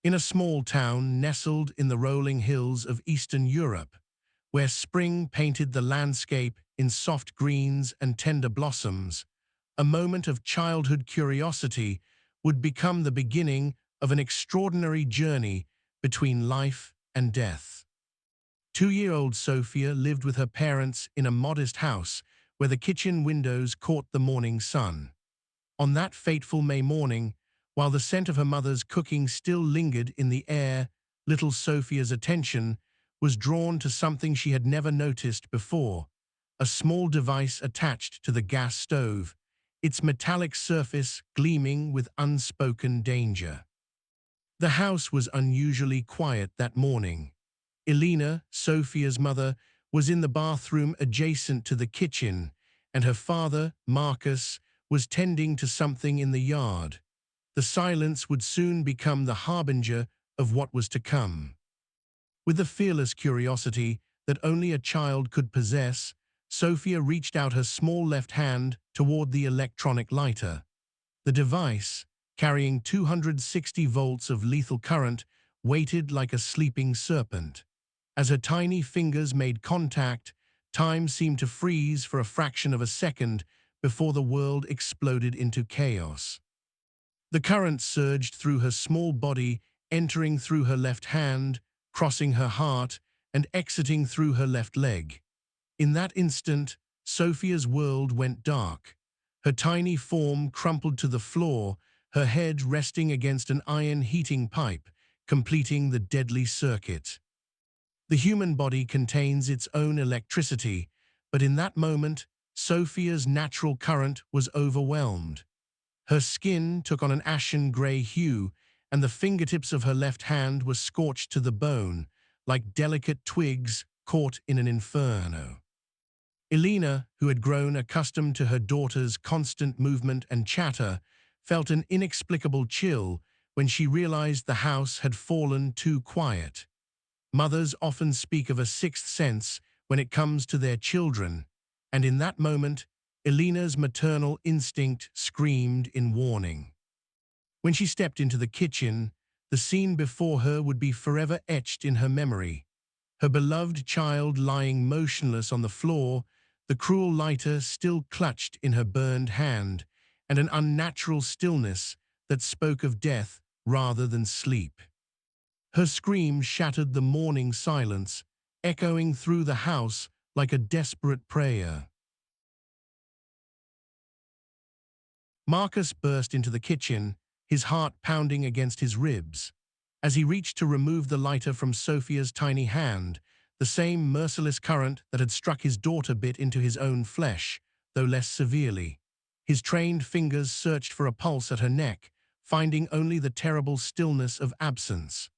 In a small town nestled in the rolling hills of Eastern Europe, where spring painted the landscape in soft greens and tender blossoms, a moment of childhood curiosity would become the beginning of an extraordinary journey between life and death. 2-year-old Sofia lived with her parents in a modest house where the kitchen windows caught the morning sun. On that fateful May morning, while the scent of her mother's cooking still lingered in the air, little Sofia's attention was drawn to something she had never noticed before: a small device attached to the gas stove, its metallic surface gleaming with unspoken danger. The house was unusually quiet that morning. Elena, Sofia's mother, was in the bathroom adjacent to the kitchen, and her father, Marcus, was tending to something in the yard. The silence would soon become the harbinger of what was to come. With the fearless curiosity that only a child could possess, Sofia reached out her small left hand toward the electronic lighter. The device, carrying 260 volts of lethal current, waited like a sleeping serpent. As her tiny fingers made contact, time seemed to freeze for a fraction of a second before the world exploded into chaos. The current surged through her small body, entering through her left hand, crossing her heart, and exiting through her left leg. In that instant, Sofia's world went dark. Her tiny form crumpled to the floor, her head resting against an iron heating pipe, completing the deadly circuit. The human body contains its own electricity, but in that moment, Sofia's natural current was overwhelmed. Her skin took on an ashen gray hue, and the fingertips of her left hand were scorched to the bone, like delicate twigs caught in an inferno. Elena, who had grown accustomed to her daughter's constant movement and chatter, felt an inexplicable chill when she realized the house had fallen too quiet. Mothers often speak of a sixth sense when it comes to their children, and in that moment, Elena's maternal instinct screamed in warning. When she stepped into the kitchen, the scene before her would be forever etched in her memory. Her beloved child lying motionless on the floor, the cruel lighter still clutched in her burned hand, and an unnatural stillness that spoke of death rather than sleep. Her scream shattered the morning silence, echoing through the house like a desperate prayer. Marcus burst into the kitchen, his heart pounding against his ribs. As he reached to remove the lighter from Sofia's tiny hand, the same merciless current that had struck his daughter bit into his own flesh, though less severely. His trained fingers searched for a pulse at her neck, finding only the terrible stillness of absence.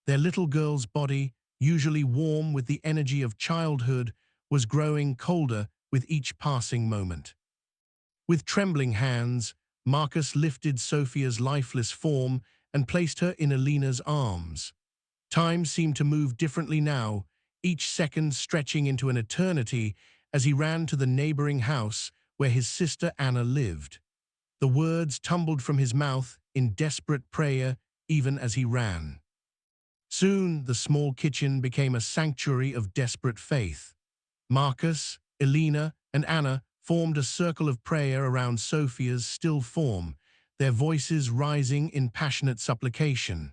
Their little girl's body, usually warm with the energy of childhood, was growing colder with each passing moment. With trembling hands, Marcus lifted Sofia's lifeless form and placed her in Elena's arms. Time seemed to move differently now, each second stretching into an eternity as he ran to the neighboring house where his sister Anna lived. The words tumbled from his mouth in desperate prayer even as he ran. Soon, the small kitchen became a sanctuary of desperate faith. Marcus, Elena, and Anna formed a circle of prayer around Sofia's still form, their voices rising in passionate supplication.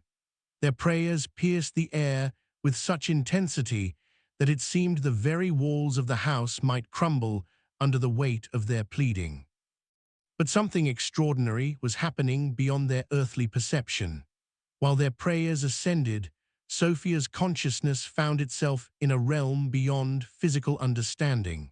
Their prayers pierced the air with such intensity that it seemed the very walls of the house might crumble under the weight of their pleading. But something extraordinary was happening beyond their earthly perception. While their prayers ascended, Sofia's consciousness found itself in a realm beyond physical understanding.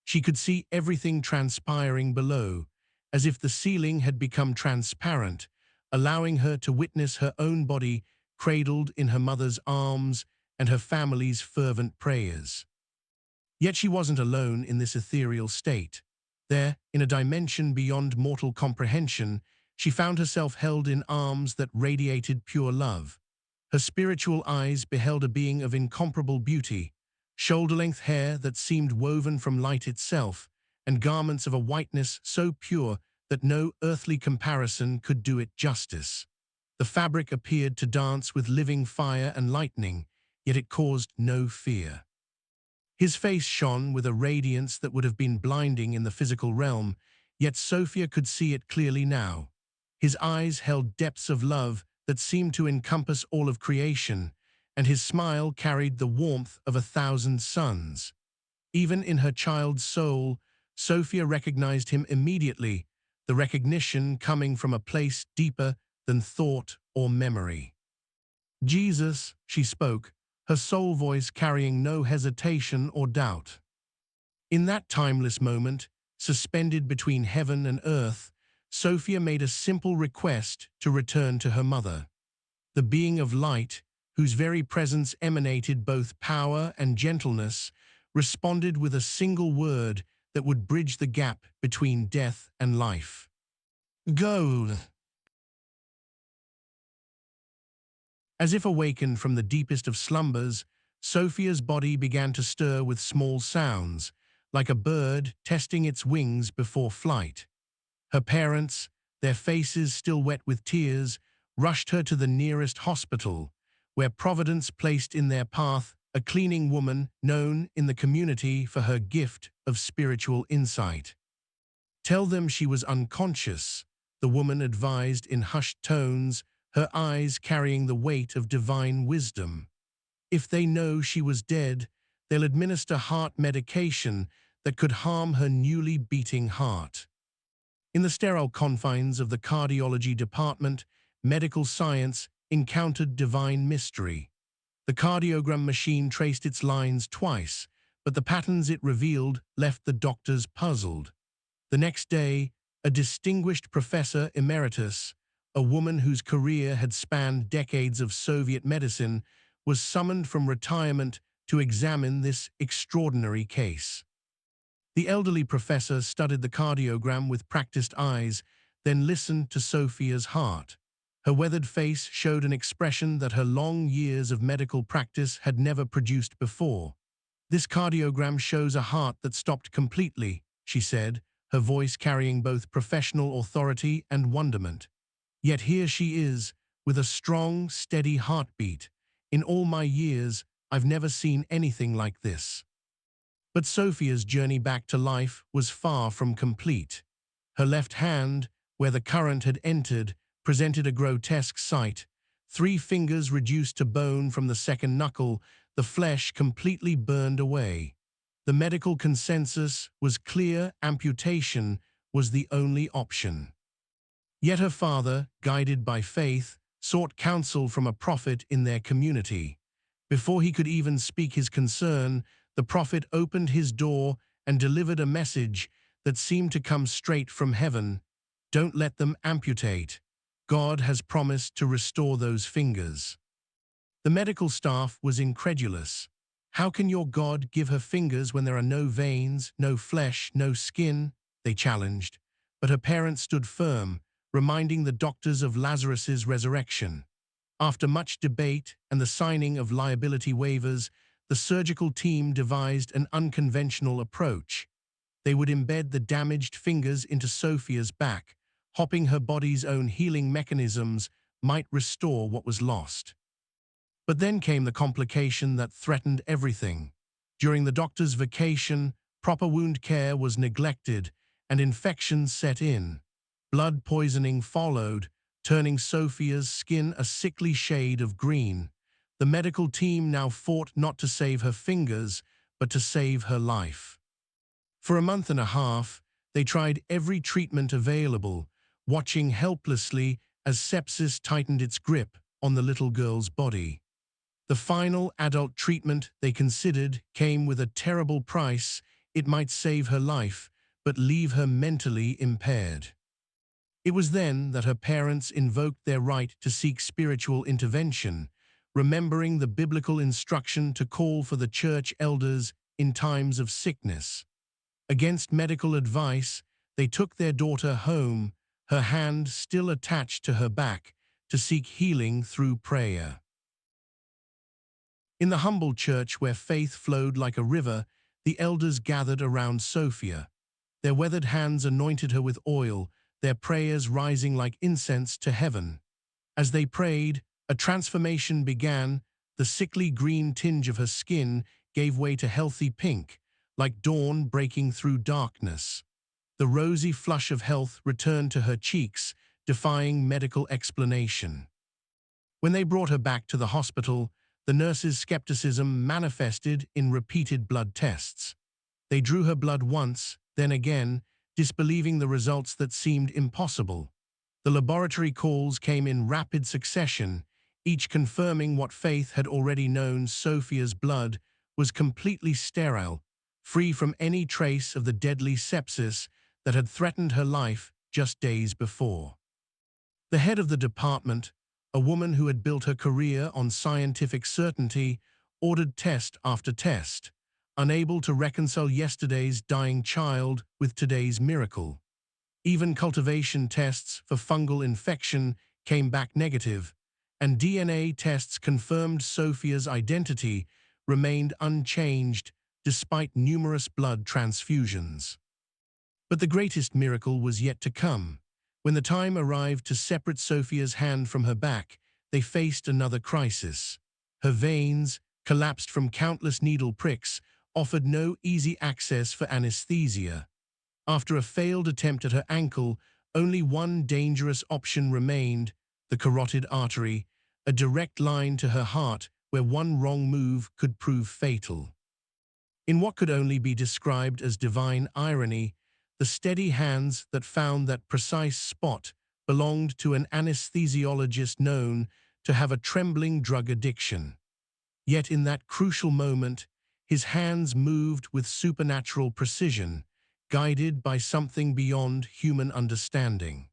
She could see everything transpiring below, as if the ceiling had become transparent, allowing her to witness her own body cradled in her mother's arms and her family's fervent prayers. Yet she wasn't alone in this ethereal state. There, in a dimension beyond mortal comprehension, she found herself held in arms that radiated pure love. Her spiritual eyes beheld a being of incomparable beauty, shoulder-length hair that seemed woven from light itself, and garments of a whiteness so pure that no earthly comparison could do it justice. The fabric appeared to dance with living fire and lightning, yet it caused no fear. His face shone with a radiance that would have been blinding in the physical realm, yet Sophia could see it clearly now. His eyes held depths of love that seemed to encompass all of creation, and his smile carried the warmth of 1,000 suns. Even in her child's soul, Sophia recognized him immediately, the recognition coming from a place deeper than thought or memory. Jesus, she spoke, her soul voice carrying no hesitation or doubt. In that timeless moment, suspended between heaven and earth, Sophia made a simple request to return to her mother. The being of light, whose very presence emanated both power and gentleness, responded with a single word that would bridge the gap between death and life. Go! As if awakened from the deepest of slumbers, Sophia's body began to stir with small sounds, like a bird testing its wings before flight. Her parents, their faces still wet with tears, rushed her to the nearest hospital, where Providence placed in their path a cleaning woman known in the community for her gift of spiritual insight. "Tell them she was unconscious," the woman advised in hushed tones, her eyes carrying the weight of divine wisdom. "If they know she was dead, they'll administer heart medication that could harm her newly beating heart." In the sterile confines of the cardiology department, medical science encountered divine mystery. The cardiogram machine traced its lines twice, but the patterns it revealed left the doctors puzzled. The next day, a distinguished professor emeritus, a woman whose career had spanned decades of Soviet medicine, was summoned from retirement to examine this extraordinary case. The elderly professor studied the cardiogram with practiced eyes, then listened to Sophia's heart. Her weathered face showed an expression that her long years of medical practice had never produced before. "This cardiogram shows a heart that stopped completely," she said, her voice carrying both professional authority and wonderment. "Yet here she is, with a strong, steady heartbeat. In all my years, I've never seen anything like this." But Sophia's journey back to life was far from complete. Her left hand, where the current had entered, presented a grotesque sight. 3 fingers reduced to bone from the second knuckle, the flesh completely burned away. The medical consensus was clear: amputation was the only option. Yet her father, guided by faith, sought counsel from a prophet in their community. Before he could even speak his concern, the prophet opened his door and delivered a message that seemed to come straight from heaven. "Don't let them amputate. God has promised to restore those fingers." The medical staff was incredulous. "How can your God give her fingers when there are no veins, no flesh, no skin?" they challenged. But her parents stood firm, reminding the doctors of Lazarus's resurrection. After much debate and the signing of liability waivers, the surgical team devised an unconventional approach. They would embed the damaged fingers into Sophia's back, hoping her body's own healing mechanisms might restore what was lost. But then came the complication that threatened everything. During the doctor's vacation, proper wound care was neglected and infections set in. Blood poisoning followed, turning Sophia's skin a sickly shade of green. The medical team now fought not to save her fingers, but to save her life. For a month and a half, they tried every treatment available, watching helplessly as sepsis tightened its grip on the little girl's body. The final adult treatment they considered came with a terrible price. It might save her life, but leave her mentally impaired. It was then that her parents invoked their right to seek spiritual intervention, remembering the biblical instruction to call for the church elders in times of sickness. Against medical advice, they took their daughter home, her hand still attached to her back, to seek healing through prayer. In the humble church where faith flowed like a river, the elders gathered around Sophia. Their weathered hands anointed her with oil, their prayers rising like incense to heaven. As they prayed, a transformation began. The sickly green tinge of her skin gave way to healthy pink, like dawn breaking through darkness. The rosy flush of health returned to her cheeks, defying medical explanation. When they brought her back to the hospital, the nurses' skepticism manifested in repeated blood tests. They drew her blood once, then again, disbelieving the results that seemed impossible. The laboratory calls came in rapid succession, each confirming what Faith had already known: Sofia's blood was completely sterile, free from any trace of the deadly sepsis that had threatened her life just days before. The head of the department, a woman who had built her career on scientific certainty, ordered test after test, unable to reconcile yesterday's dying child with today's miracle. Even cultivation tests for fungal infection came back negative, and DNA tests confirmed Sofia's identity remained unchanged despite numerous blood transfusions. But the greatest miracle was yet to come. When the time arrived to separate Sofia's hand from her back, they faced another crisis. Her veins, collapsed from countless needle pricks, offered no easy access for anesthesia. After a failed attempt at her ankle, only one dangerous option remained: the carotid artery, a direct line to her heart where one wrong move could prove fatal. In what could only be described as divine irony, the steady hands that found that precise spot belonged to an anesthesiologist known to have a trembling drug addiction. Yet in that crucial moment, his hands moved with supernatural precision, guided by something beyond human understanding.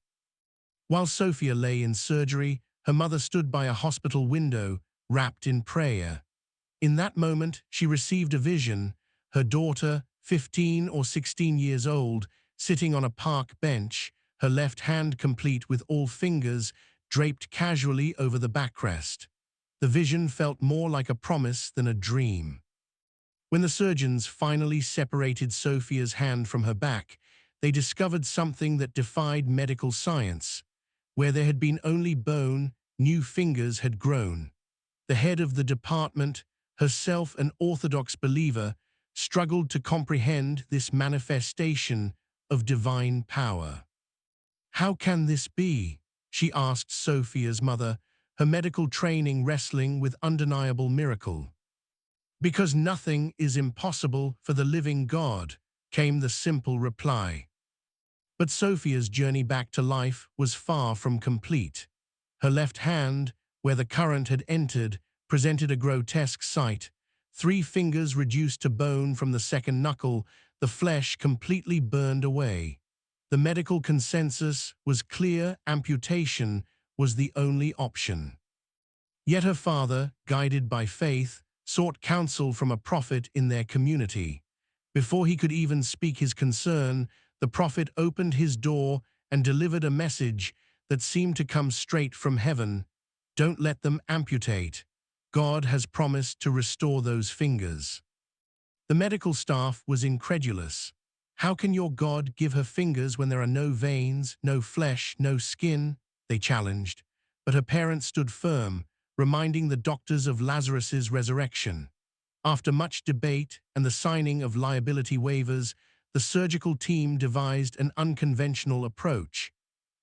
While Sofia lay in surgery, her mother stood by a hospital window, wrapped in prayer. In that moment, she received a vision: her daughter, 15 or 16 years old, sitting on a park bench, her left hand complete with all fingers draped casually over the backrest. The vision felt more like a promise than a dream. When the surgeons finally separated Sofia's hand from her back, they discovered something that defied medical science. Where there had been only bone, new fingers had grown. The head of the department, herself an Orthodox believer, struggled to comprehend this manifestation of divine power. "How can this be?" she asked Sofia's mother, her medical training wrestling with undeniable miracle. "Because nothing is impossible for the living God," came the simple reply. But Sofia's journey back to life was far from complete. Her left hand, where the current had entered, presented a grotesque sight: 3 fingers reduced to bone from the second knuckle, the flesh completely burned away. The medical consensus was clear: amputation was the only option. Yet her father, guided by faith, sought counsel from a prophet in their community. Before he could even speak his concern, the prophet opened his door and delivered a message that seemed to come straight from heaven: "Don't let them amputate. God has promised to restore those fingers." The medical staff was incredulous. "How can your God give her fingers when there are no veins, no flesh, no skin?" they challenged. But her parents stood firm, reminding the doctors of Lazarus's resurrection. After much debate and the signing of liability waivers, the surgical team devised an unconventional approach.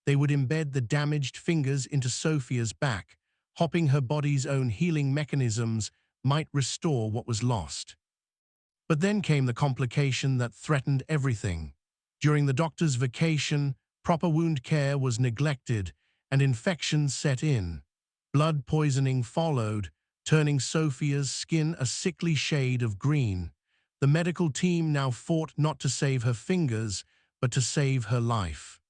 They would embed the damaged fingers into Sofia's back, hoping her body's own healing mechanisms might restore what was lost. But then came the complication that threatened everything. During the doctor's vacation, proper wound care was neglected, and infections set in. Blood poisoning followed, turning Sofia's skin a sickly shade of green. The medical team now fought not to save her fingers, but to save her life.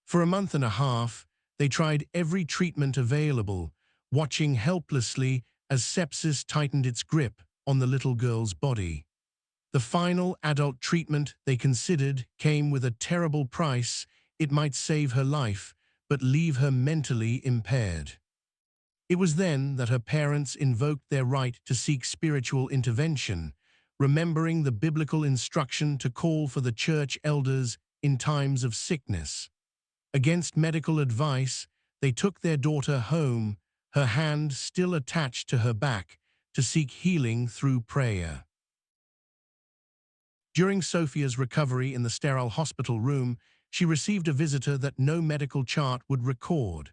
For a month and a half, they tried every treatment available, watching helplessly as sepsis tightened its grip on the little girl's body. The final adult treatment they considered came with a terrible price. It might save her life, but leave her mentally impaired. It was then that her parents invoked their right to seek spiritual intervention, remembering the biblical instruction to call for the church elders in times of sickness. Against medical advice, They took their daughter home, her hand still attached to her back, to seek healing through prayer. During Sofia's recovery in the sterile hospital room, she received a visitor that no medical chart would record.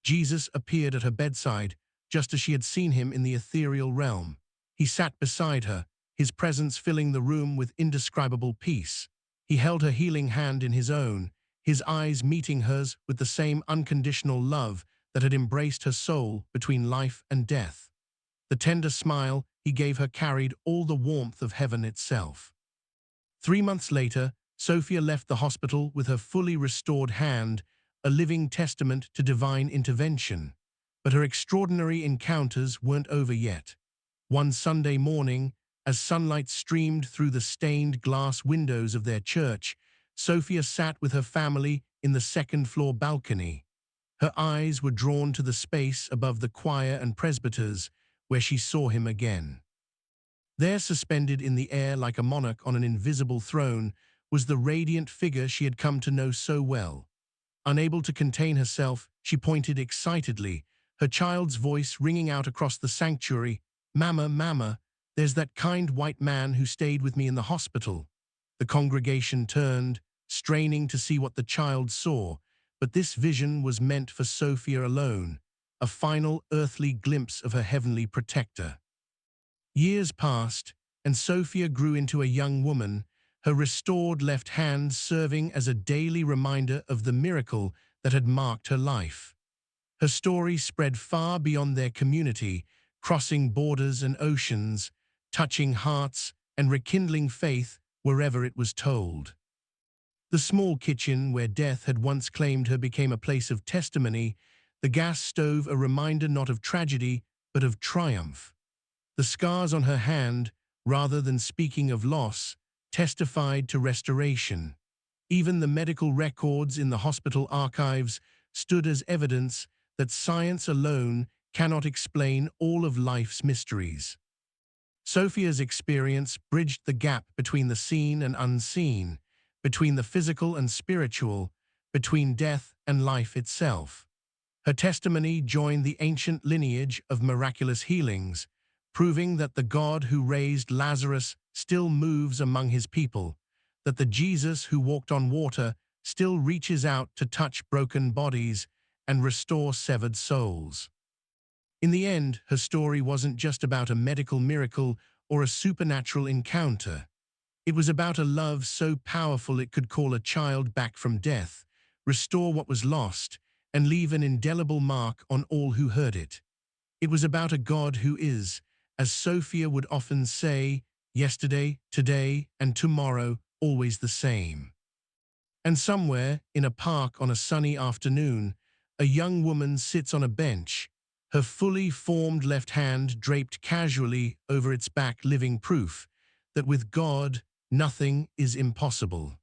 Jesus appeared at her bedside, just as she had seen him in the ethereal realm. He sat beside her, his presence filling the room with indescribable peace. He held her healing hand in his own, his eyes meeting hers with the same unconditional love that had embraced her soul between life and death. The tender smile he gave her carried all the warmth of heaven itself. 3 months later, Sofia left the hospital with her fully restored hand, a living testament to divine intervention. But her extraordinary encounters weren't over yet. One Sunday morning, as sunlight streamed through the stained glass windows of their church, Sofia sat with her family in the second-floor balcony. Her eyes were drawn to the space above the choir and presbyters, where she saw him again. There, suspended in the air like a monarch on an invisible throne, was the radiant figure she had come to know so well. Unable to contain herself, she pointed excitedly, her child's voice ringing out across the sanctuary, "Mama, Mama, there's that kind white man who stayed with me in the hospital." The congregation turned, straining to see what the child saw, but this vision was meant for Sofia alone, a final earthly glimpse of her heavenly protector. Years passed, and Sofia grew into a young woman, her restored left hand serving as a daily reminder of the miracle that had marked her life. Her story spread far beyond their community, crossing borders and oceans, touching hearts and rekindling faith wherever it was told. The small kitchen where death had once claimed her became a place of testimony, the gas stove a reminder not of tragedy, but of triumph. The scars on her hand, rather than speaking of loss, testified to restoration. Even the medical records in the hospital archives stood as evidence that science alone cannot explain all of life's mysteries. Sofia's experience bridged the gap between the seen and unseen, between the physical and spiritual, between death and life itself. Her testimony joined the ancient lineage of miraculous healings, proving that the God who raised Lazarus still moves among his people, that the Jesus who walked on water still reaches out to touch broken bodies and restore severed souls. In the end, her story wasn't just about a medical miracle or a supernatural encounter. It was about a love so powerful it could call a child back from death, restore what was lost, and leave an indelible mark on all who heard it. It was about a God who is, as Sofia would often say, yesterday, today, and tomorrow, always the same. And somewhere, in a park on a sunny afternoon, a young woman sits on a bench, her fully formed left hand draped casually over its back, living proof that with God, nothing is impossible.